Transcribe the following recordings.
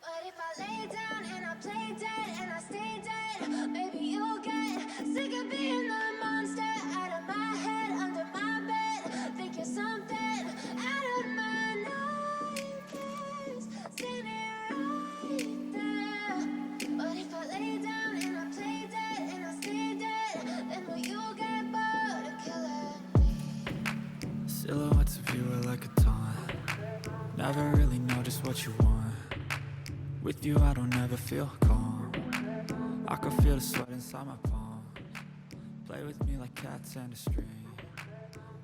But if I lay down and I play dead and I stay dead, maybe you'll get sick of being the monster out of my head, under my bed. Think you're something out of my nightmares, standing right there. But if I lay down and I play dead and I stay dead, then will you get bored of killing me? Silhouettes of you are like a taunt. Never really know just what you want. With you I don't ever feel calm. I can feel the sweat inside my palm. Play with me like cats and a string.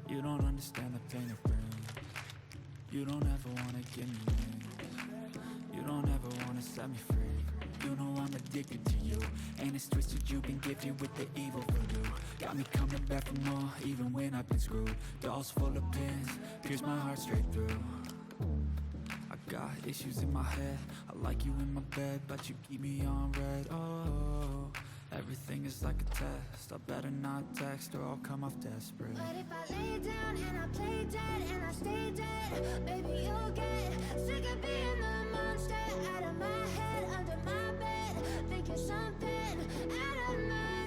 You don't understand the pain it brings. You don't ever wanna give me wings. You don't ever wanna set me free. You know I'm addicted to you, and it's twisted you've been gifted with the evil voodoo. Got me coming back for more, even when I've been screwed. Dolls full of pins, pierce my heart straight through. Got issues in my head, I like you in my bed, but you keep me on red. Oh, everything is like a test. I better not text or I'll come off desperate. But if I lay down and I play dead and I stay dead, maybe you'll get sick of being the monster out of my head, under my bed. Think you're something out of my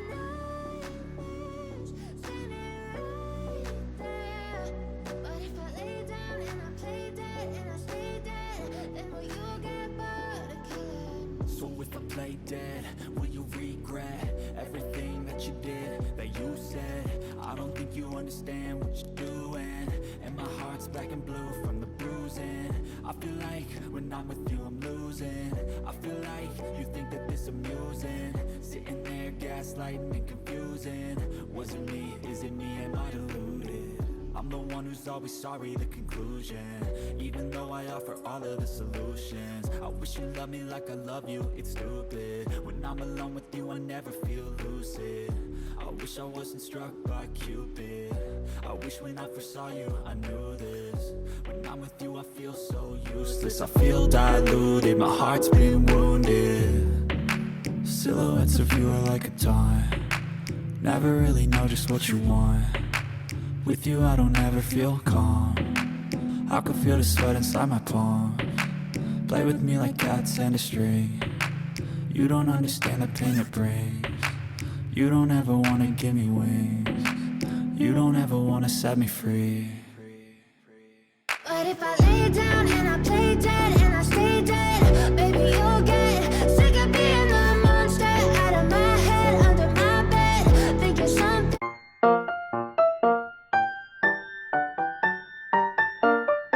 nightmares, standing right there. But if I lay down and I play dead and I stay dead, then will you get bored of killing me? So if I play dead, will you regret everything that you did, that you said? I don't think you understand what you're doing, and my heart's black and blue from the bruising. I feel like when I'm with you I'm losing. I feel like you think that this amusing, sitting there gaslighting and confusing. Was it me? Is it me? Am I deluded? I'm the one who's always sorry, the conclusion. Even though I offer all of the solutions, I wish you loved me like I love you, it's stupid. When I'm alone with you I never feel lucid. I wish I wasn't struck by Cupid. I wish when I first saw you I knew this. When I'm with you I feel so useless. I feel diluted, my heart's been wounded. Silhouettes of you are like a taunt. Never really know just what you want. With you I don't ever feel calm. I can feel the sweat inside my palm. Play with me like cats and a string. You don't understand the pain it brings. You don't ever wanna give me wings. You don't ever wanna set me free. But if I lay down and I play